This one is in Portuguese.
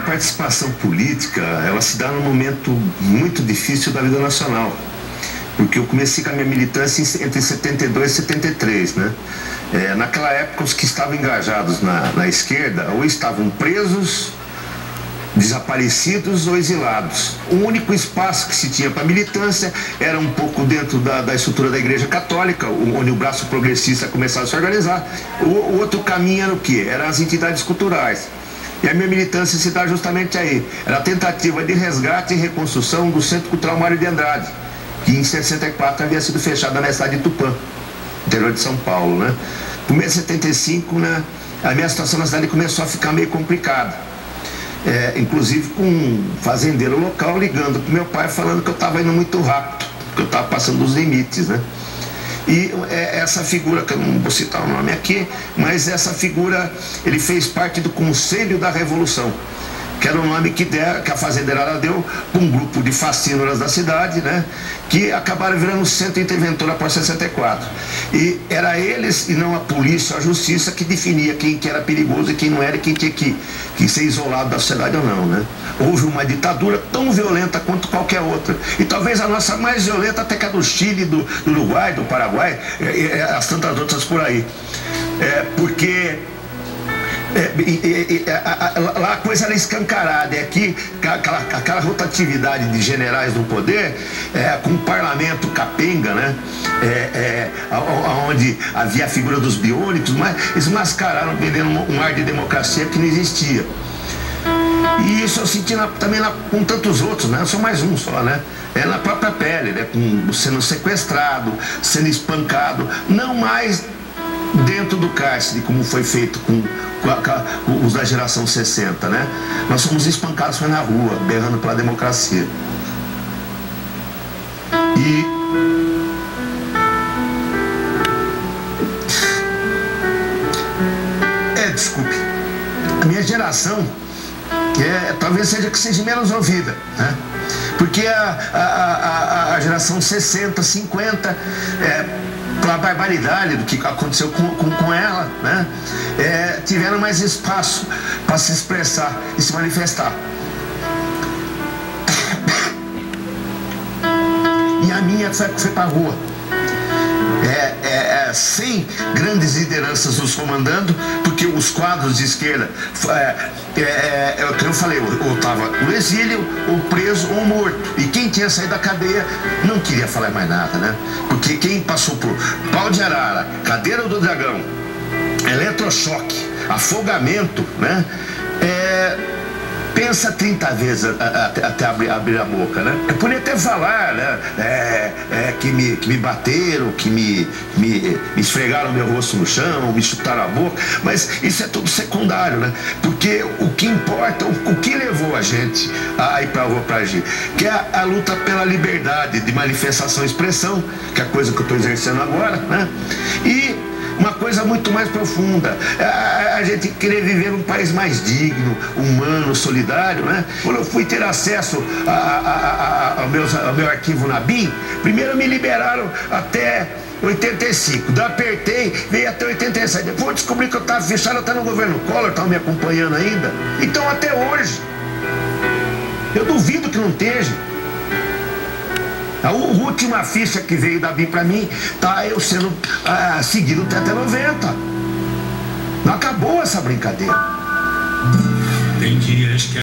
participação política, ela se dá num momento muito difícil da vida nacional. Porque eu comecei com a minha militância entre 72 e 73, né? Naquela época, os que estavam engajados na esquerda ou estavam presos, desaparecidos ou exilados. O único espaço que se tinha para militância era um pouco dentro da estrutura da Igreja Católica, onde o braço progressista começava a se organizar. O outro caminho era o quê? Eram as entidades culturais. E a minha militância se dá justamente aí. Era a tentativa de resgate e reconstrução do Centro Cultural Mário de Andrade, que em 64 havia sido fechada na cidade de Tupã, interior de São Paulo, né? No mês de 75, né, a minha situação na cidade começou a ficar meio complicada. Inclusive com um fazendeiro local ligando para o meu pai falando que eu estava indo muito rápido, que eu estava passando dos limites, né? E essa figura, que eu não vou citar o nome aqui, mas essa figura, ele fez parte do Conselho da Revolução, que era o nome que a fazendeirada deu para um grupo de fascínoras da cidade, né, que acabaram virando o centro interventor após 64. E era eles, e não a polícia, a justiça, que definia quem que era perigoso e quem não era, e quem tinha que ser isolado da sociedade ou não, né. Houve uma ditadura tão violenta quanto qualquer outra. E talvez a nossa mais violenta até que a do Chile, do Uruguai, do Paraguai, as tantas outras por aí. Porque lá a coisa era escancarada. É que aquela rotatividade de generais no poder, com o parlamento capenga, né, onde havia a figura dos biônicos, mas eles mascararam, vendendo um ar de democracia que não existia. E isso eu senti também com tantos outros, né? Eu sou mais um só, né? Na própria pele, né? Sendo sequestrado, sendo espancado, não mais dentro do cárcere, como foi feito com os da geração 60, né? Nós fomos espancados, foi na rua, berrando pela democracia. Desculpe, a minha geração talvez seja que seja menos ouvida, né? Porque a geração 60, 50, pela barbaridade do que aconteceu com ela, né, tiveram mais espaço para se expressar e se manifestar. E a minha foi para a rua. Sem grandes lideranças nos comandando, porque os quadros de esquerda, o que eu falei, ou estava no exílio, ou preso, ou morto. E quem tinha saído da cadeia não queria falar mais nada, né? Porque quem passou por pau de arara, cadeira do dragão, eletrochoque, afogamento, né? Pensa 30 vezes até abrir a boca, né? Eu podia até falar, né? Que me bateram, que me esfregaram meu rosto no chão, me chutaram a boca, mas isso é tudo secundário, né? Porque o que importa, o que levou a gente a ir pra rua pra agir, que é a luta pela liberdade de manifestação e expressão, que é a coisa que eu estou exercendo agora, né? E uma coisa muito mais profunda, a gente querer viver num país mais digno, humano, solidário, né? Quando eu fui ter acesso ao meu arquivo na BIM, primeiro me liberaram até 85, daí apertei, veio até 87, depois eu descobri que eu estava fechado até no governo Collor, estava me acompanhando ainda. Então até hoje, eu duvido que não esteja. A última ficha que veio da BIM para mim, tá eu sendo seguido até 90. Não acabou essa brincadeira. Tem dias que